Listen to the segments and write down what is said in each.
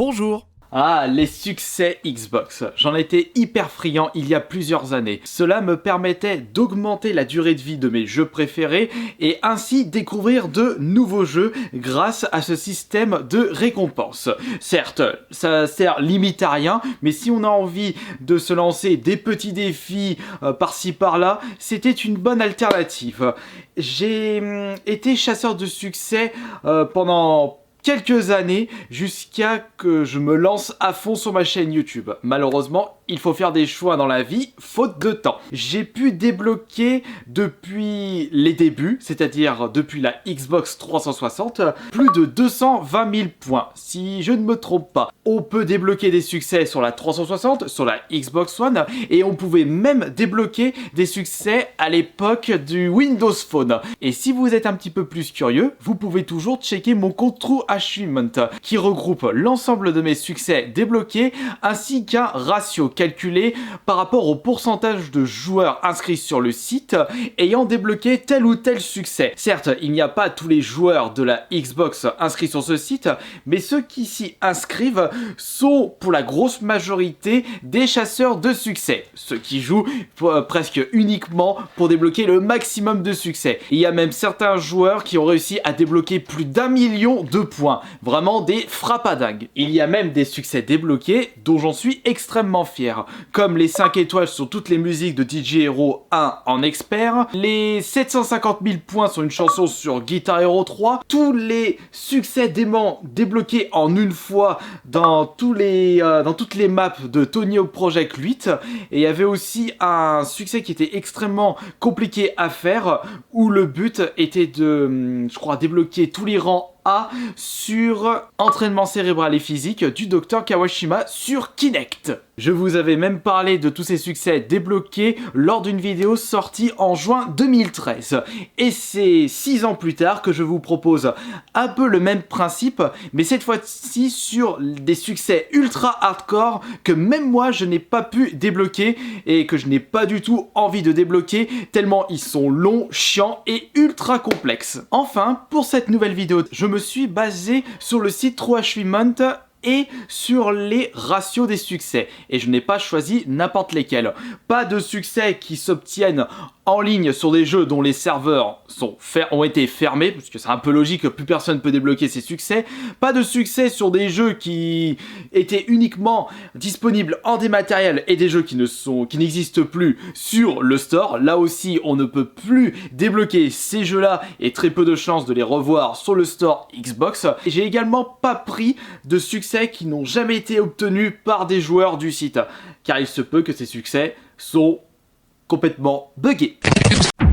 Bonjour. Ah, les succès Xbox. J'en étais hyper friand il y a plusieurs années. Cela me permettait d'augmenter la durée de vie de mes jeux préférés et ainsi découvrir de nouveaux jeux grâce à ce système de récompense. Certes, ça sert limite à rien, mais si on a envie de se lancer des petits défis par-ci par-là, c'était une bonne alternative. J'ai été chasseur de succès pendant quelques années jusqu'à que je me lance à fond sur ma chaîne YouTube. Malheureusement, il faut faire des choix dans la vie, faute de temps. J'ai pu débloquer depuis les débuts, c'est-à-dire depuis la Xbox 360, plus de 220 000 points, si je ne me trompe pas. On peut débloquer des succès sur la 360, sur la Xbox One, et on pouvait même débloquer des succès à l'époque du Windows Phone. Et si vous êtes un petit peu plus curieux, vous pouvez toujours checker mon compte True Achievement, qui regroupe l'ensemble de mes succès débloqués, ainsi qu'un ratio calculé par rapport au pourcentage de joueurs inscrits sur le site ayant débloqué tel ou tel succès. Certes, il n'y a pas tous les joueurs de la Xbox inscrits sur ce site, mais ceux qui s'y inscrivent sont pour la grosse majorité des chasseurs de succès, ceux qui jouent presque uniquement pour débloquer le maximum de succès. Il y a même certains joueurs qui ont réussi à débloquer plus d'1 million de points. Vraiment des frappadingues. Il y a même des succès débloqués dont j'en suis extrêmement fier, comme les 5 étoiles sur toutes les musiques de DJ Hero 1 en expert, les 750 000 points sur une chanson sur Guitar Hero 3, tous les succès déments débloqués en une fois dans toutes les maps de Tony Hawk Project 8, et il y avait aussi un succès qui était extrêmement compliqué à faire, où le but était de, je crois, débloquer tous les rangs A sur entraînement cérébral et physique du Dr Kawashima sur Kinect. Je vous avais même parlé de tous ces succès débloqués lors d'une vidéo sortie en juin 2013. Et c'est 6 ans plus tard que je vous propose un peu le même principe, mais cette fois-ci sur des succès ultra hardcore que même moi je n'ai pas pu débloquer et que je n'ai pas du tout envie de débloquer tellement ils sont longs, chiants et ultra complexes. Enfin, pour cette nouvelle vidéo, je me suis basé sur le site True Achievement et sur les ratios des succès. Et je n'ai pas choisi n'importe lesquels. Pas de succès qui s'obtiennent en ligne sur des jeux dont les serveurs ont été fermés, parce que c'est un peu logique que plus personne peut débloquer ces succès. Pas de succès sur des jeux qui étaient uniquement disponibles en dématériel et des jeux qui n'existent plus sur le store. Là aussi, on ne peut plus débloquer ces jeux-là et très peu de chances de les revoir sur le store Xbox. Et j'ai également pas pris de succès qui n'ont jamais été obtenus par des joueurs du site, car il se peut que ces succès sont complètement buggés.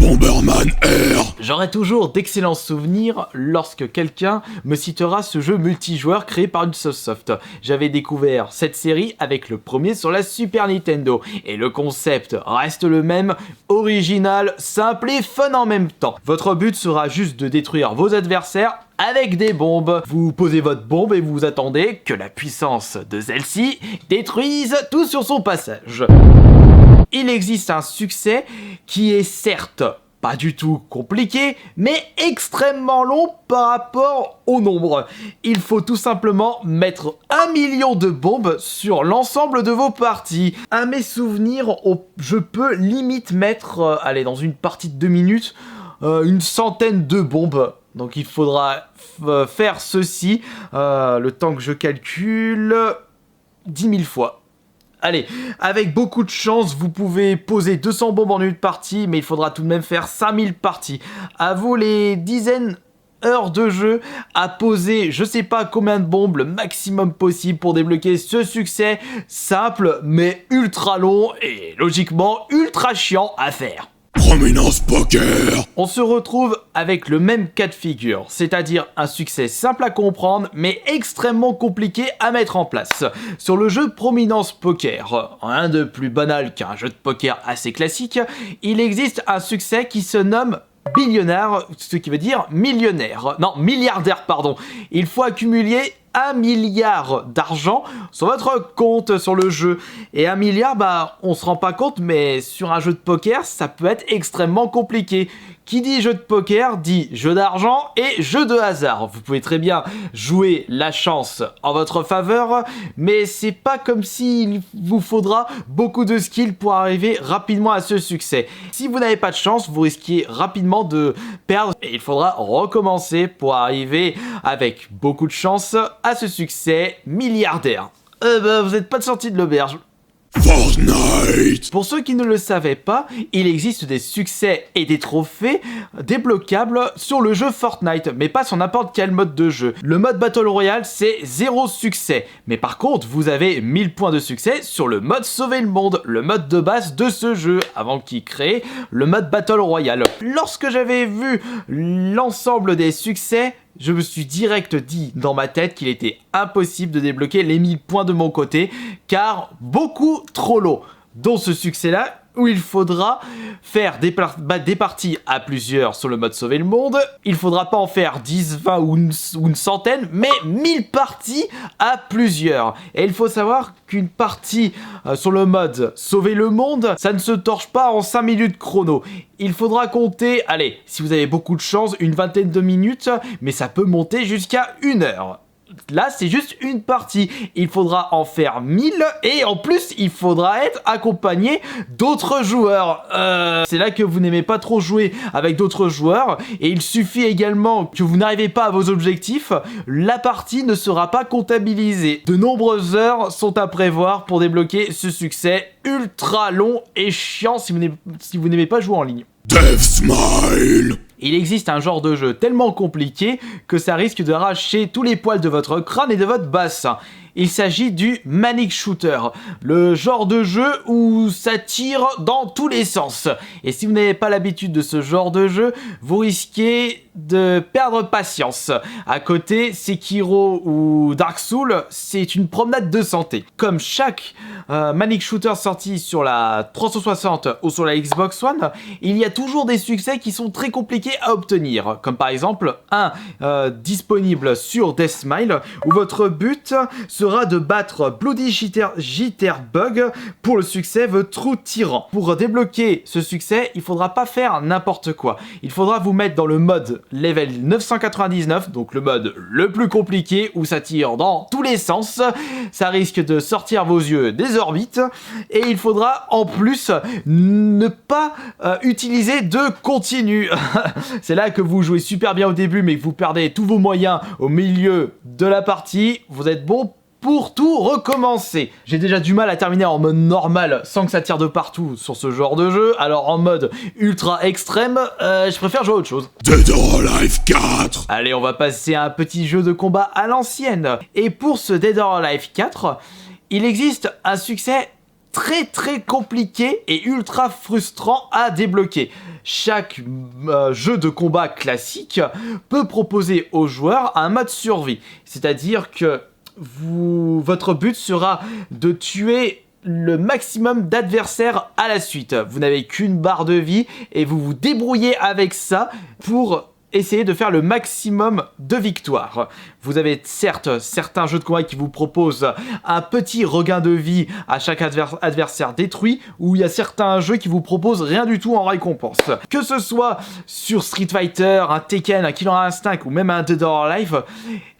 Bomberman Air. J'aurai toujours d'excellents souvenirs lorsque quelqu'un me citera ce jeu multijoueur créé par Ubisoft. J'avais découvert cette série avec le premier sur la Super Nintendo, et le concept reste le même, original, simple et fun en même temps. Votre but sera juste de détruire vos adversaires avec des bombes. Vous posez votre bombe et vous attendez que la puissance de celle-ci détruise tout sur son passage. Il existe un succès qui est certes pas du tout compliqué, mais extrêmement long par rapport au nombre. Il faut tout simplement mettre 1 million de bombes sur l'ensemble de vos parties. À mes souvenirs, je peux limite mettre, dans une partie de 2 minutes, une centaine de bombes. Donc il faudra faire ceci, le temps que je calcule, 10 000 fois. Allez, avec beaucoup de chance, vous pouvez poser 200 bombes en une partie, mais il faudra tout de même faire 5000 parties. À vous les dizaines heures de jeu à poser je sais pas combien de bombes, le maximum possible pour débloquer ce succès simple mais ultra long et logiquement ultra chiant à faire. Prominence Poker. On se retrouve avec le même cas de figure, c'est-à-dire un succès simple à comprendre mais extrêmement compliqué à mettre en place. Sur le jeu Prominence Poker, rien de plus banal qu'un jeu de poker assez classique, il existe un succès qui se nomme billionnaire, ce qui veut dire millionnaire. Non, milliardaire, pardon. Il faut accumuler 1 milliard d'argent sur votre compte sur le jeu. Et 1 milliard, on se rend pas compte, mais sur un jeu de poker, ça peut être extrêmement compliqué. Qui dit jeu de poker dit jeu d'argent et jeu de hasard. Vous pouvez très bien jouer la chance en votre faveur, mais c'est pas comme s'il vous faudra beaucoup de skills pour arriver rapidement à ce succès. Si vous n'avez pas de chance, vous risquez rapidement de perdre et il faudra recommencer pour arriver avec beaucoup de chance à ce succès milliardaire. Vous n'êtes pas sorti de l'auberge. Fortnite. Pour ceux qui ne le savaient pas, il existe des succès et des trophées débloquables sur le jeu Fortnite, mais pas sur n'importe quel mode de jeu. Le mode Battle Royale, c'est 0 succès, mais par contre, vous avez 1000 points de succès sur le mode Sauver le Monde, le mode de base de ce jeu, avant qu'il crée le mode Battle Royale. Lorsque j'avais vu l'ensemble des succès, je me suis direct dit dans ma tête qu'il était impossible de débloquer les 1000 points de mon côté, car beaucoup trop lourd. Dont ce succès-là, où il faudra faire des parties à plusieurs sur le mode Sauver le Monde. Il faudra pas en faire 10, 20 ou une centaine, mais 1000 parties à plusieurs. Et il faut savoir qu'une partie sur le mode Sauver le Monde, ça ne se torche pas en 5 minutes chrono. Il faudra compter, allez, si vous avez beaucoup de chance, une vingtaine de minutes, mais ça peut monter jusqu'à 1 heure. Là, c'est juste une partie. Il faudra en faire 1000 et en plus, il faudra être accompagné d'autres joueurs. C'est là que vous n'aimez pas trop jouer avec d'autres joueurs et il suffit également que vous n'arrivez pas à vos objectifs, la partie ne sera pas comptabilisée. De nombreuses heures sont à prévoir pour débloquer ce succès ultra long et chiant si vous n'aimez pas jouer en ligne. Death Smile. Il existe un genre de jeu tellement compliqué que ça risque d'arracher tous les poils de votre crâne et de votre bassin. Il s'agit du Manic Shooter, le genre de jeu où ça tire dans tous les sens. Et si vous n'avez pas l'habitude de ce genre de jeu, vous risquez de perdre patience. À côté, Sekiro ou Dark Souls, c'est une promenade de santé. Comme chaque Manic Shooter sorti sur la 360 ou sur la Xbox One, il y a toujours des succès qui sont très compliqués à obtenir. Comme par exemple un disponible sur Death Smile où votre but sera de battre Bloody Jitterbug pour le succès The True Tyran. Pour débloquer ce succès, il faudra pas faire n'importe quoi. Il faudra vous mettre dans le mode level 999, donc le mode le plus compliqué où ça tire dans tous les sens. Ça risque de sortir vos yeux des orbites et il faudra en plus ne pas utiliser de continu. C'est là que vous jouez super bien au début mais que vous perdez tous vos moyens au milieu de la partie. Vous êtes bon pour tout recommencer. J'ai déjà du mal à terminer en mode normal sans que ça tire de partout sur ce genre de jeu, alors en mode ultra extrême, je préfère jouer à autre chose. Dead or Alive 4. Allez, on va passer à un petit jeu de combat à l'ancienne. Et pour ce Dead or Alive 4, il existe un succès très compliqué et ultra frustrant à débloquer. Chaque jeu de combat classique peut proposer aux joueurs un mode survie, c'est-à-dire que votre but sera de tuer le maximum d'adversaires à la suite. Vous n'avez qu'une barre de vie et vous vous débrouillez avec ça pour essayer de faire le maximum de victoires. Vous avez certes certains jeux de combat qui vous proposent un petit regain de vie à chaque adversaire détruit, ou il y a certains jeux qui vous proposent rien du tout en récompense. Que ce soit sur Street Fighter, un Tekken, un Killer Instinct ou même un Dead or Alive,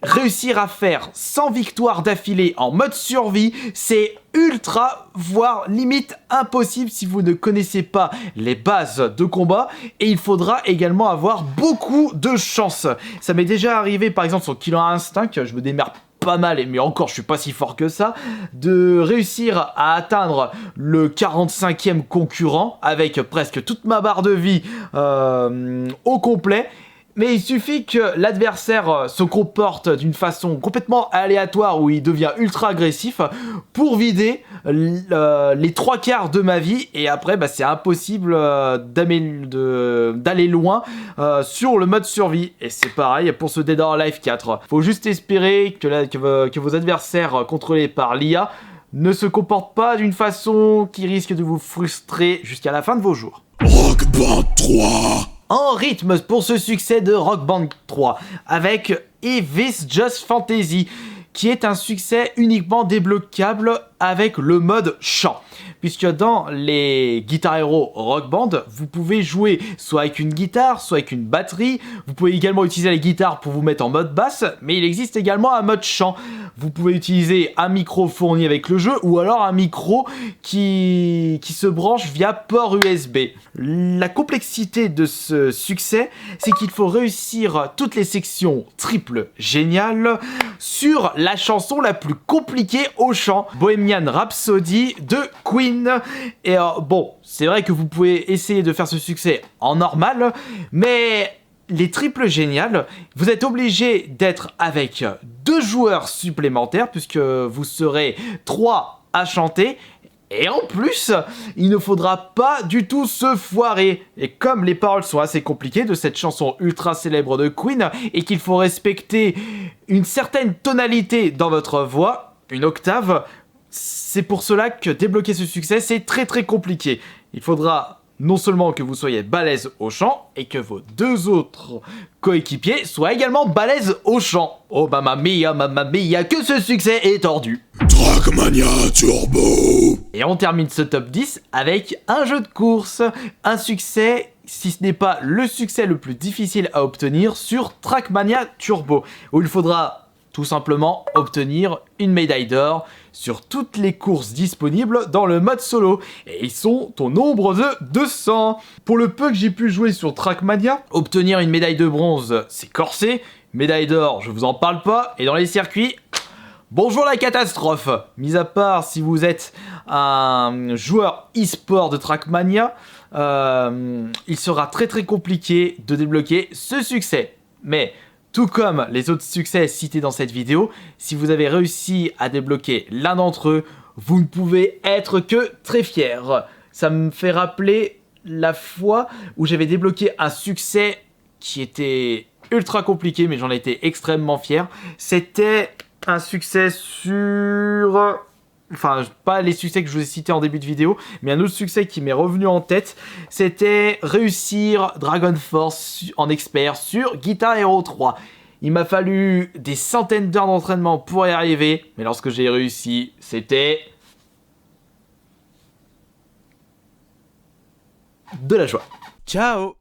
réussir à faire 100 victoires d'affilée en mode survie, c'est ultra, voire limite impossible si vous ne connaissez pas les bases de combat, et il faudra également avoir beaucoup de chance. Ça m'est déjà arrivé par exemple sur Killer Instinct, je me démerde pas mal, mais encore je suis pas si fort que ça, de réussir à atteindre le 45e concurrent avec presque toute ma barre de vie au complet. Mais il suffit que l'adversaire se comporte d'une façon complètement aléatoire où il devient ultra agressif pour vider les 3/4 de ma vie, et après c'est impossible d'aller loin sur le mode survie. Et c'est pareil pour ce Dead or Alive 4. Faut juste espérer que vos adversaires contrôlés par l'IA ne se comportent pas d'une façon qui risque de vous frustrer jusqu'à la fin de vos jours. Rock Band 3. En rythme pour ce succès de Rock Band 3 avec If This Just Fantasy, qui est un succès uniquement débloquable avec le mode chant. Puisque dans les Guitar Hero Rock Band, vous pouvez jouer soit avec une guitare, soit avec une batterie. Vous pouvez également utiliser la guitare pour vous mettre en mode basse, mais il existe également un mode chant. Vous pouvez utiliser un micro fourni avec le jeu ou alors un micro qui se branche via port USB. La complexité de ce succès, c'est qu'il faut réussir toutes les sections triples géniales sur la chanson la plus compliquée au chant, Bohemian Rhapsody de Queen. Et bon, c'est vrai que vous pouvez essayer de faire ce succès en normal, mais les triples géniales, vous êtes obligé d'être avec 2 joueurs supplémentaires puisque vous serez 3 à chanter. Et en plus, il ne faudra pas du tout se foirer. Et comme les paroles sont assez compliquées de cette chanson ultra célèbre de Queen et qu'il faut respecter une certaine tonalité dans votre voix, une octave, c'est pour cela que débloquer ce succès, c'est très très compliqué. Il faudra non seulement que vous soyez balèze au chant, et que vos 2 autres coéquipiers soient également balèzes au chant. Oh mamma mia, que ce succès est tordu. Trackmania Turbo. Et on termine ce top 10 avec un jeu de course, un succès, si ce n'est pas le succès le plus difficile à obtenir sur Trackmania Turbo, où il faudra tout simplement obtenir une médaille d'or sur toutes les courses disponibles dans le mode solo. Et ils sont au nombre de 200. Pour le peu que j'ai pu jouer sur Trackmania, obtenir une médaille de bronze, c'est corsé. Médaille d'or, je vous en parle pas. Et dans les circuits, bonjour la catastrophe. Mis à part si vous êtes un joueur e-sport de Trackmania, il sera très très compliqué de débloquer ce succès. Mais tout comme les autres succès cités dans cette vidéo, si vous avez réussi à débloquer l'un d'entre eux, vous ne pouvez être que très fier. Ça me fait rappeler la fois où j'avais débloqué un succès qui était ultra compliqué, mais j'en étais extrêmement fier. C'était un succès sur... Enfin, pas les succès que je vous ai cités en début de vidéo, mais un autre succès qui m'est revenu en tête, c'était réussir Dragon Force en expert sur Guitar Hero 3. Il m'a fallu des centaines d'heures d'entraînement pour y arriver, mais lorsque j'ai réussi, c'était de la joie. Ciao!